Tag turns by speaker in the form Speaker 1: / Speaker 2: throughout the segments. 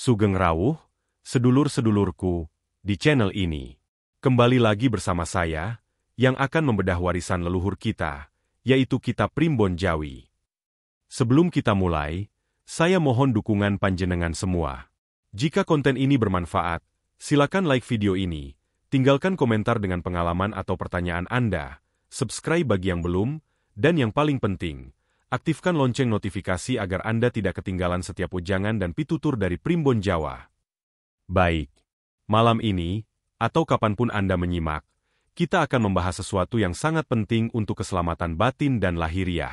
Speaker 1: Sugeng Rawuh, sedulur-sedulurku, di channel ini. Kembali lagi bersama saya, yang akan membedah warisan leluhur kita, yaitu Kitab Primbon Jawi. Sebelum kita mulai, saya mohon dukungan panjenengan semua. Jika konten ini bermanfaat, silakan like video ini, tinggalkan komentar dengan pengalaman atau pertanyaan Anda, subscribe bagi yang belum, dan yang paling penting, aktifkan lonceng notifikasi agar Anda tidak ketinggalan setiap ujangan dan pitutur dari Primbon Jawa. Baik, malam ini, atau kapanpun Anda menyimak, kita akan membahas sesuatu yang sangat penting untuk keselamatan batin dan lahiriah,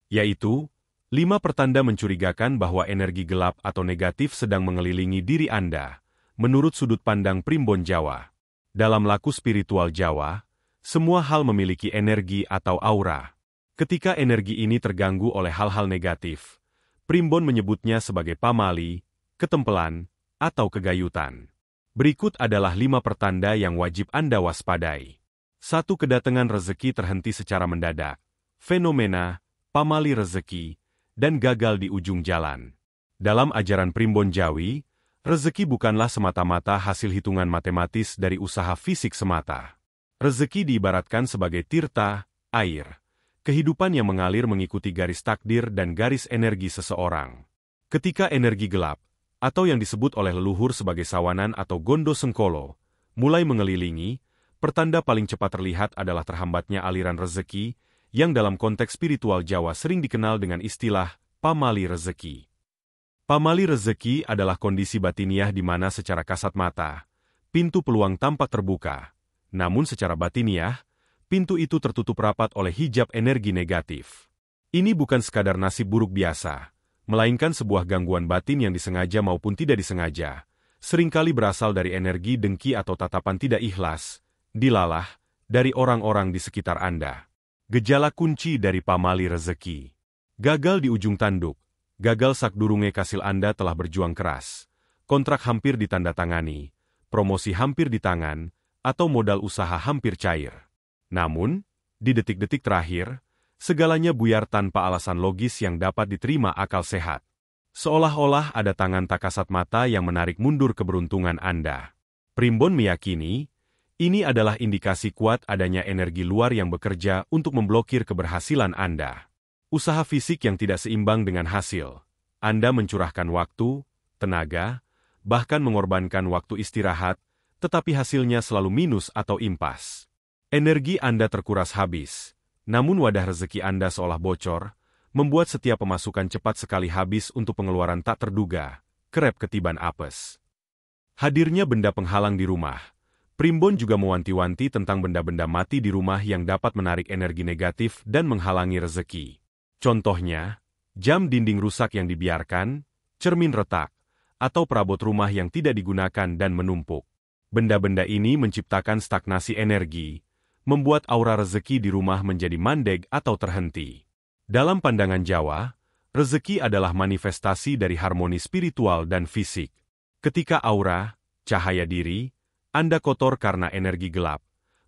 Speaker 1: yaitu 5 pertanda mencurigakan bahwa energi gelap atau negatif sedang mengelilingi diri Anda, menurut sudut pandang Primbon Jawa. Dalam laku spiritual Jawa, semua hal memiliki energi atau aura. Ketika energi ini terganggu oleh hal-hal negatif, Primbon menyebutnya sebagai pamali, ketempelan, atau kegayutan. Berikut adalah 5 pertanda yang wajib Anda waspadai. 1. Kedatangan rezeki terhenti secara mendadak. Fenomena, pamali rezeki, dan gagal di ujung jalan. Dalam ajaran Primbon Jawi, rezeki bukanlah semata-mata hasil hitungan matematis dari usaha fisik semata. Rezeki diibaratkan sebagai tirta, air. Kehidupan yang mengalir mengikuti garis takdir dan garis energi seseorang. Ketika energi gelap, atau yang disebut oleh leluhur sebagai sawanan atau gondo sengkolo, mulai mengelilingi, pertanda paling cepat terlihat adalah terhambatnya aliran rezeki, yang dalam konteks spiritual Jawa sering dikenal dengan istilah pamali rezeki. Pamali rezeki adalah kondisi batiniah di mana secara kasat mata, pintu peluang tampak terbuka, namun secara batiniah, pintu itu tertutup rapat oleh hijab energi negatif. Ini bukan sekadar nasib buruk biasa, melainkan sebuah gangguan batin yang disengaja maupun tidak disengaja, seringkali berasal dari energi dengki atau tatapan tidak ikhlas, dilalah, dari orang-orang di sekitar Anda. Gejala kunci dari pamali rezeki. Gagal di ujung tanduk, gagal sakdurunge kasil Anda telah berjuang keras, kontrak hampir ditandatangani, promosi hampir di tangan, atau modal usaha hampir cair. Namun, di detik-detik terakhir, segalanya buyar tanpa alasan logis yang dapat diterima akal sehat. Seolah-olah ada tangan tak kasat mata yang menarik mundur keberuntungan Anda. Primbon meyakini, ini adalah indikasi kuat adanya energi luar yang bekerja untuk memblokir keberhasilan Anda. Usaha fisik yang tidak seimbang dengan hasil. Anda mencurahkan waktu, tenaga, bahkan mengorbankan waktu istirahat, tetapi hasilnya selalu minus atau impas. Energi Anda terkuras habis, namun wadah rezeki Anda seolah bocor, membuat setiap pemasukan cepat sekali habis untuk pengeluaran tak terduga, kerap ketiban apes. Hadirnya benda penghalang di rumah. Primbon juga mewanti-wanti tentang benda-benda mati di rumah yang dapat menarik energi negatif dan menghalangi rezeki. Contohnya, jam dinding rusak yang dibiarkan, cermin retak, atau perabot rumah yang tidak digunakan dan menumpuk. Benda-benda ini menciptakan stagnasi energi, membuat aura rezeki di rumah menjadi mandeg atau terhenti. Dalam pandangan Jawa, rezeki adalah manifestasi dari harmoni spiritual dan fisik. Ketika aura, cahaya diri, Anda kotor karena energi gelap,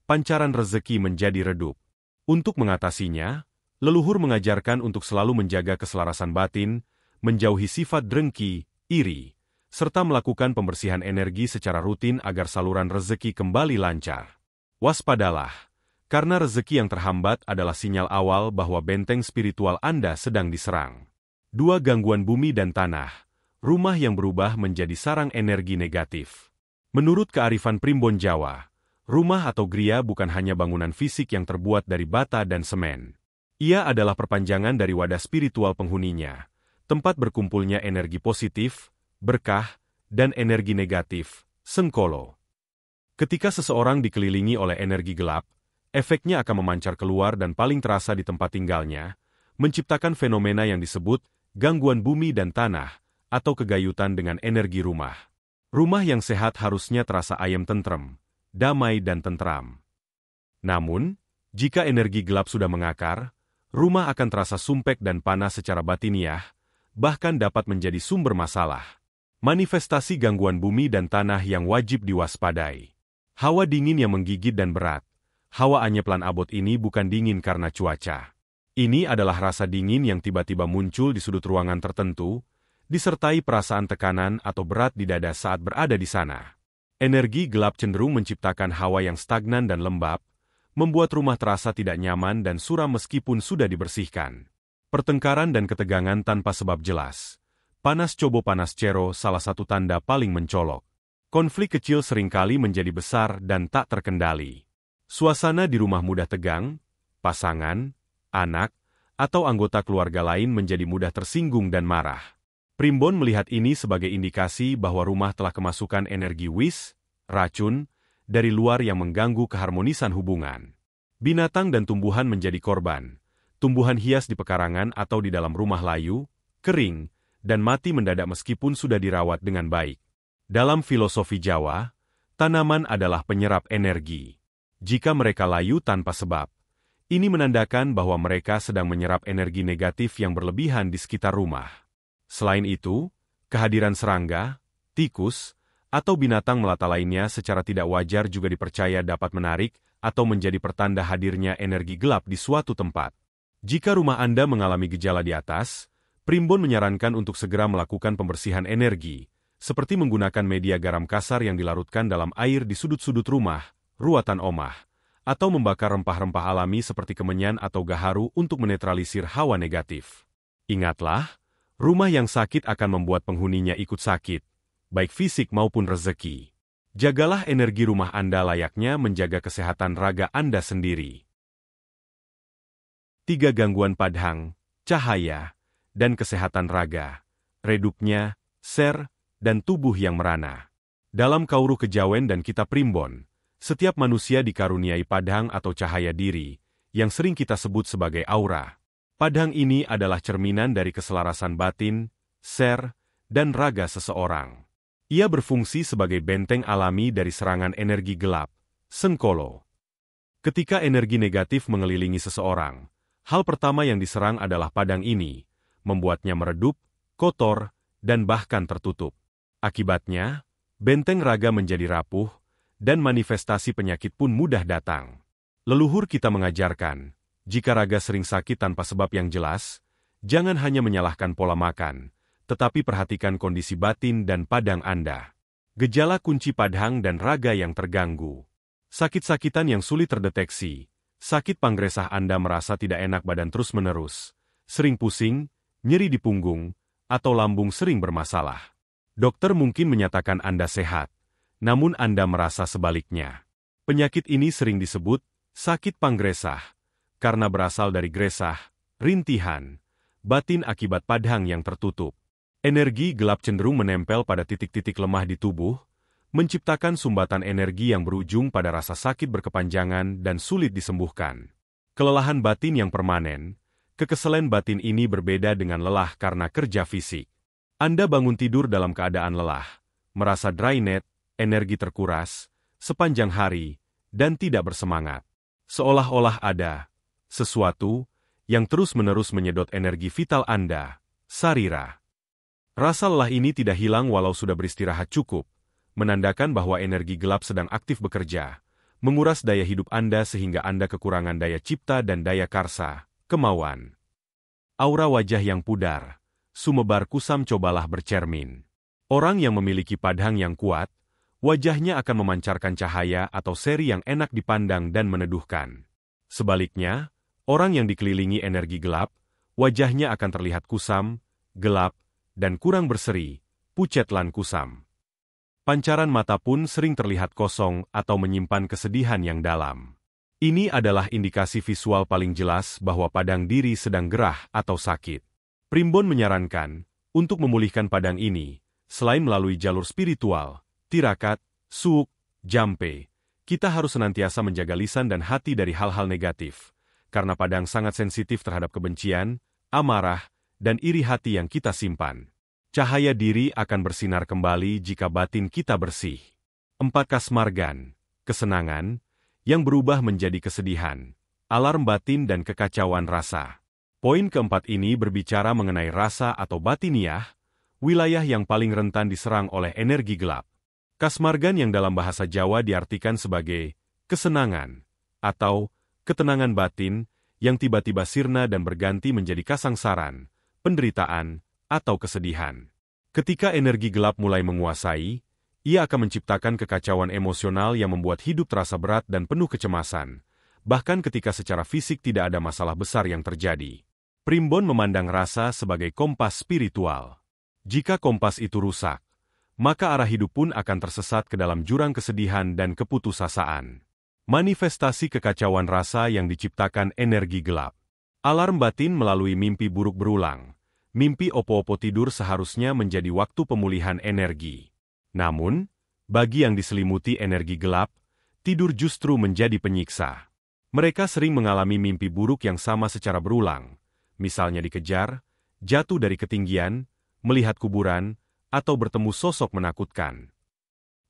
Speaker 1: pancaran rezeki menjadi redup. Untuk mengatasinya, leluhur mengajarkan untuk selalu menjaga keselarasan batin, menjauhi sifat drengki, iri, serta melakukan pembersihan energi secara rutin agar saluran rezeki kembali lancar. Waspadalah, karena rezeki yang terhambat adalah sinyal awal bahwa benteng spiritual Anda sedang diserang. 2. Gangguan bumi dan tanah, rumah yang berubah menjadi sarang energi negatif. Menurut kearifan Primbon Jawa, rumah atau gria bukan hanya bangunan fisik yang terbuat dari bata dan semen. Ia adalah perpanjangan dari wadah spiritual penghuninya, tempat berkumpulnya energi positif, berkah, dan energi negatif, sengkolo. Ketika seseorang dikelilingi oleh energi gelap, efeknya akan memancar keluar dan paling terasa di tempat tinggalnya, menciptakan fenomena yang disebut gangguan bumi dan tanah, atau kegayutan dengan energi rumah. Rumah yang sehat harusnya terasa ayem tentrem, damai dan tentram. Namun, jika energi gelap sudah mengakar, rumah akan terasa sumpek dan panas secara batiniah, bahkan dapat menjadi sumber masalah. Manifestasi gangguan bumi dan tanah yang wajib diwaspadai. Hawa dingin yang menggigit dan berat. Hawa anyeplan abot ini bukan dingin karena cuaca. Ini adalah rasa dingin yang tiba-tiba muncul di sudut ruangan tertentu, disertai perasaan tekanan atau berat di dada saat berada di sana. Energi gelap cenderung menciptakan hawa yang stagnan dan lembab, membuat rumah terasa tidak nyaman dan suram meskipun sudah dibersihkan. Pertengkaran dan ketegangan tanpa sebab jelas. Panas cobo panas cero salah satu tanda paling mencolok. Konflik kecil seringkali menjadi besar dan tak terkendali. Suasana di rumah mudah tegang, pasangan, anak, atau anggota keluarga lain menjadi mudah tersinggung dan marah. Primbon melihat ini sebagai indikasi bahwa rumah telah kemasukan energi wis, racun, dari luar yang mengganggu keharmonisan hubungan. Binatang dan tumbuhan menjadi korban. Tumbuhan hias di pekarangan atau di dalam rumah layu, kering, dan mati mendadak meskipun sudah dirawat dengan baik. Dalam filosofi Jawa, tanaman adalah penyerap energi. Jika mereka layu tanpa sebab, ini menandakan bahwa mereka sedang menyerap energi negatif yang berlebihan di sekitar rumah. Selain itu, kehadiran serangga, tikus, atau binatang melata lainnya secara tidak wajar juga dipercaya dapat menarik atau menjadi pertanda hadirnya energi gelap di suatu tempat. Jika rumah Anda mengalami gejala di atas, Primbon menyarankan untuk segera melakukan pembersihan energi, seperti menggunakan media garam kasar yang dilarutkan dalam air di sudut-sudut rumah, ruatan omah, atau membakar rempah-rempah alami seperti kemenyan atau gaharu untuk menetralisir hawa negatif. Ingatlah, rumah yang sakit akan membuat penghuninya ikut sakit, baik fisik maupun rezeki. Jagalah energi rumah Anda layaknya menjaga kesehatan raga Anda sendiri. 3 gangguan padhang, cahaya, dan kesehatan raga, redupnya, ser, dan tubuh yang merana. Dalam Kauruh Kejawen dan Kitab Primbon, setiap manusia dikaruniai padhang atau cahaya diri, yang sering kita sebut sebagai aura. Padhang ini adalah cerminan dari keselarasan batin, ser, dan raga seseorang. Ia berfungsi sebagai benteng alami dari serangan energi gelap, sengkolo. Ketika energi negatif mengelilingi seseorang, hal pertama yang diserang adalah padhang ini, membuatnya meredup, kotor, dan bahkan tertutup. Akibatnya, benteng raga menjadi rapuh, dan manifestasi penyakit pun mudah datang. Leluhur kita mengajarkan, jika raga sering sakit tanpa sebab yang jelas, jangan hanya menyalahkan pola makan, tetapi perhatikan kondisi batin dan padhang Anda. Gejala kunci padhang dan raga yang terganggu. Sakit-sakitan yang sulit terdeteksi. Sakit panggresah Anda merasa tidak enak badan terus-menerus, sering pusing, nyeri di punggung, atau lambung sering bermasalah. Dokter mungkin menyatakan Anda sehat, namun Anda merasa sebaliknya. Penyakit ini sering disebut sakit panggresah, karena berasal dari gresah, rintihan, batin akibat padhang yang tertutup. Energi gelap cenderung menempel pada titik-titik lemah di tubuh, menciptakan sumbatan energi yang berujung pada rasa sakit berkepanjangan dan sulit disembuhkan. Kelelahan batin yang permanen, kekesalan batin ini berbeda dengan lelah karena kerja fisik. Anda bangun tidur dalam keadaan lelah, merasa dry net, energi terkuras, sepanjang hari, dan tidak bersemangat. Seolah-olah ada sesuatu yang terus-menerus menyedot energi vital Anda, sarira. Rasa lelah ini tidak hilang walau sudah beristirahat cukup, menandakan bahwa energi gelap sedang aktif bekerja, menguras daya hidup Anda sehingga Anda kekurangan daya cipta dan daya karsa, kemauan. Aura wajah yang pudar, sumebar kusam cobalah bercermin. Orang yang memiliki padhang yang kuat, wajahnya akan memancarkan cahaya atau seri yang enak dipandang dan meneduhkan. Sebaliknya, orang yang dikelilingi energi gelap, wajahnya akan terlihat kusam, gelap, dan kurang berseri, pucat lan kusam. Pancaran mata pun sering terlihat kosong atau menyimpan kesedihan yang dalam. Ini adalah indikasi visual paling jelas bahwa padhang diri sedang gerah atau sakit. Primbon menyarankan, untuk memulihkan padhang ini, selain melalui jalur spiritual, tirakat, suuk, jampe, kita harus senantiasa menjaga lisan dan hati dari hal-hal negatif, karena padhang sangat sensitif terhadap kebencian, amarah, dan iri hati yang kita simpan. Cahaya diri akan bersinar kembali jika batin kita bersih. 4 kasmargan, kesenangan, yang berubah menjadi kesedihan, alarm batin dan kekacauan rasa. Poin keempat ini berbicara mengenai rasa atau batiniah, wilayah yang paling rentan diserang oleh energi gelap. Kasmargan yang dalam bahasa Jawa diartikan sebagai kesenangan atau ketenangan batin yang tiba-tiba sirna dan berganti menjadi kasangsaran, penderitaan, atau kesedihan. Ketika energi gelap mulai menguasai, ia akan menciptakan kekacauan emosional yang membuat hidup terasa berat dan penuh kecemasan, bahkan ketika secara fisik tidak ada masalah besar yang terjadi. Primbon memandang rasa sebagai kompas spiritual. Jika kompas itu rusak, maka arah hidup pun akan tersesat ke dalam jurang kesedihan dan keputusasaan. Manifestasi kekacauan rasa yang diciptakan energi gelap. Alarm batin melalui mimpi buruk berulang. Mimpi opo-opo tidur seharusnya menjadi waktu pemulihan energi. Namun, bagi yang diselimuti energi gelap, tidur justru menjadi penyiksa. Mereka sering mengalami mimpi buruk yang sama secara berulang, misalnya dikejar, jatuh dari ketinggian, melihat kuburan, atau bertemu sosok menakutkan.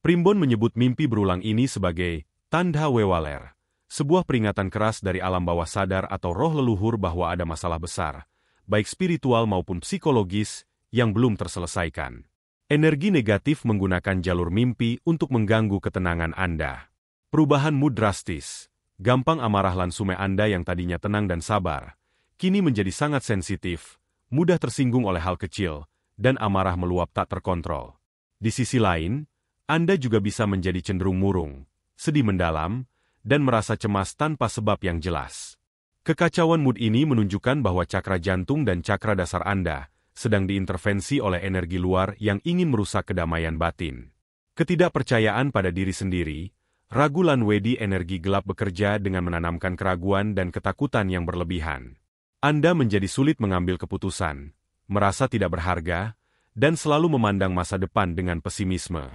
Speaker 1: Primbon menyebut mimpi berulang ini sebagai tanda wewaler, sebuah peringatan keras dari alam bawah sadar atau roh leluhur bahwa ada masalah besar, baik spiritual maupun psikologis, yang belum terselesaikan. Energi negatif menggunakan jalur mimpi untuk mengganggu ketenangan Anda. Perubahan mood drastis, gampang amarah lansume Anda yang tadinya tenang dan sabar, kini menjadi sangat sensitif, mudah tersinggung oleh hal kecil, dan amarah meluap tak terkontrol. Di sisi lain, Anda juga bisa menjadi cenderung murung, sedih mendalam, dan merasa cemas tanpa sebab yang jelas. Kekacauan mood ini menunjukkan bahwa cakra jantung dan cakra dasar Anda sedang diintervensi oleh energi luar yang ingin merusak kedamaian batin. Ketidakpercayaan pada diri sendiri, ragu lan wedi energi gelap bekerja dengan menanamkan keraguan dan ketakutan yang berlebihan. Anda menjadi sulit mengambil keputusan, merasa tidak berharga, dan selalu memandang masa depan dengan pesimisme.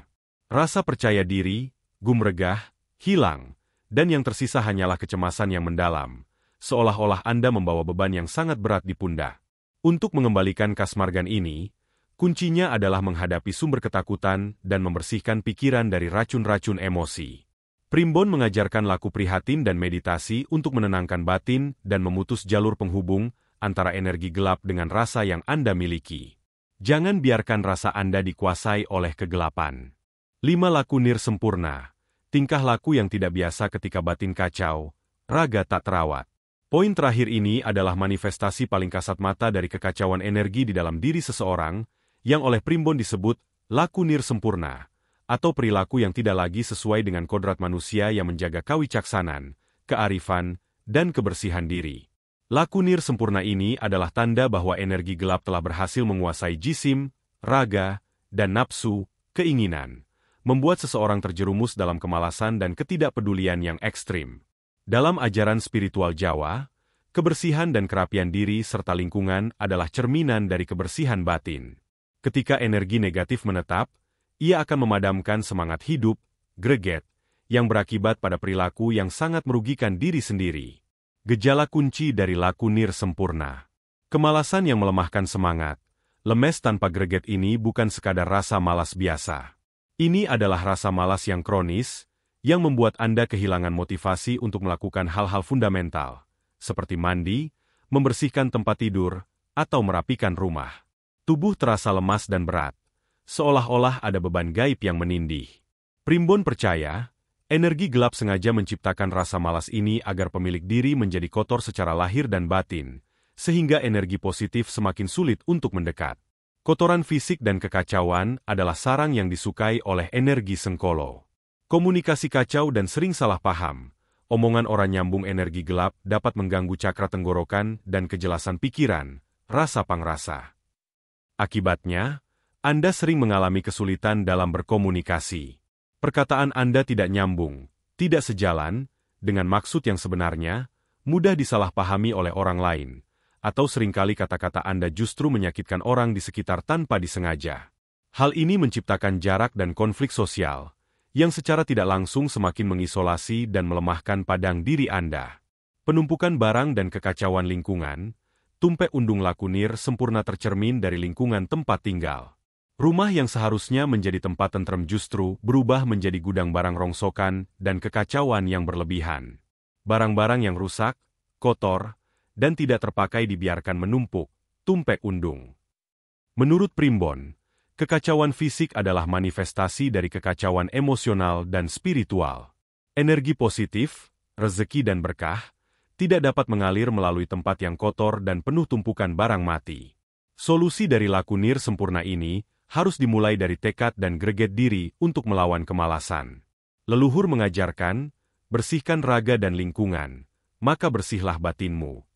Speaker 1: Rasa percaya diri, gumregah, hilang, dan yang tersisa hanyalah kecemasan yang mendalam, seolah-olah Anda membawa beban yang sangat berat di pundak. Untuk mengembalikan kasmargan ini, kuncinya adalah menghadapi sumber ketakutan dan membersihkan pikiran dari racun-racun emosi. Primbon mengajarkan laku prihatin dan meditasi untuk menenangkan batin dan memutus jalur penghubung antara energi gelap dengan rasa yang Anda miliki. Jangan biarkan rasa Anda dikuasai oleh kegelapan. 5 laku nir sempurna. Tingkah laku yang tidak biasa ketika batin kacau, raga tak terawat. Poin terakhir ini adalah manifestasi paling kasat mata dari kekacauan energi di dalam diri seseorang, yang oleh Primbon disebut laku nir sempurna, atau perilaku yang tidak lagi sesuai dengan kodrat manusia yang menjaga kawicaksanan, kearifan, dan kebersihan diri. Laku nir sempurna ini adalah tanda bahwa energi gelap telah berhasil menguasai jisim, raga, dan nafsu, keinginan, membuat seseorang terjerumus dalam kemalasan dan ketidakpedulian yang ekstrim. Dalam ajaran spiritual Jawa, kebersihan dan kerapian diri serta lingkungan adalah cerminan dari kebersihan batin. Ketika energi negatif menetap, ia akan memadamkan semangat hidup, greget, yang berakibat pada perilaku yang sangat merugikan diri sendiri. Gejala kunci dari laku nir sempurna. Kemalasan yang melemahkan semangat, lemes tanpa greget ini bukan sekadar rasa malas biasa. Ini adalah rasa malas yang kronis, yang membuat Anda kehilangan motivasi untuk melakukan hal-hal fundamental, seperti mandi, membersihkan tempat tidur, atau merapikan rumah. Tubuh terasa lemas dan berat, seolah-olah ada beban gaib yang menindih. Primbon percaya, energi gelap sengaja menciptakan rasa malas ini agar pemilik diri menjadi kotor secara lahir dan batin, sehingga energi positif semakin sulit untuk mendekat. Kotoran fisik dan kekacauan adalah sarang yang disukai oleh energi sengkolo. Komunikasi kacau dan sering salah paham, omongan orang nyambung energi gelap dapat mengganggu cakra tenggorokan dan kejelasan pikiran, rasa pangrasa. Akibatnya, Anda sering mengalami kesulitan dalam berkomunikasi. Perkataan Anda tidak nyambung, tidak sejalan, dengan maksud yang sebenarnya, mudah disalahpahami oleh orang lain, atau seringkali kata-kata Anda justru menyakitkan orang di sekitar tanpa disengaja. Hal ini menciptakan jarak dan konflik sosial, yang secara tidak langsung semakin mengisolasi dan melemahkan padang diri Anda. Penumpukan barang dan kekacauan lingkungan, tumpe undung laku nir sempurna tercermin dari lingkungan tempat tinggal. Rumah yang seharusnya menjadi tempat tentrem justru berubah menjadi gudang barang rongsokan dan kekacauan yang berlebihan. Barang-barang yang rusak, kotor, dan tidak terpakai dibiarkan menumpuk, tumpe undung. Menurut Primbon, kekacauan fisik adalah manifestasi dari kekacauan emosional dan spiritual. Energi positif, rezeki dan berkah, tidak dapat mengalir melalui tempat yang kotor dan penuh tumpukan barang mati. Solusi dari laku nir sempurna ini harus dimulai dari tekad dan greget diri untuk melawan kemalasan. Leluhur mengajarkan, bersihkan raga dan lingkungan, maka bersihlah batinmu.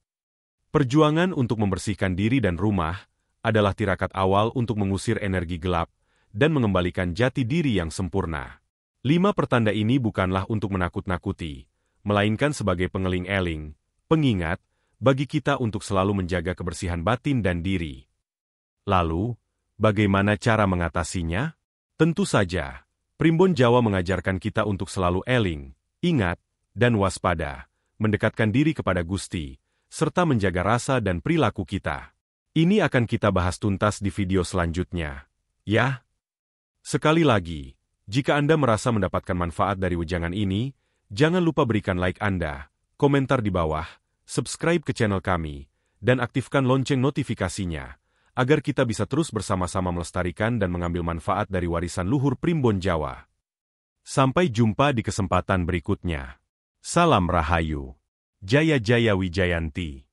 Speaker 1: Perjuangan untuk membersihkan diri dan rumah adalah tirakat awal untuk mengusir energi gelap dan mengembalikan jati diri yang sempurna. 5 pertanda ini bukanlah untuk menakut-nakuti, melainkan sebagai pengeling-eling, pengingat, bagi kita untuk selalu menjaga kebersihan batin dan diri. Lalu, bagaimana cara mengatasinya? Tentu saja, Primbon Jawa mengajarkan kita untuk selalu eling, ingat, dan waspada, mendekatkan diri kepada Gusti, serta menjaga rasa dan perilaku kita. Ini akan kita bahas tuntas di video selanjutnya. Ya? Sekali lagi, jika Anda merasa mendapatkan manfaat dari wejangan ini, jangan lupa berikan like Anda, komentar di bawah, subscribe ke channel kami, dan aktifkan lonceng notifikasinya, agar kita bisa terus bersama-sama melestarikan dan mengambil manfaat dari warisan luhur Primbon Jawa. Sampai jumpa di kesempatan berikutnya. Salam Rahayu. Jaya Jaya Wijayanti.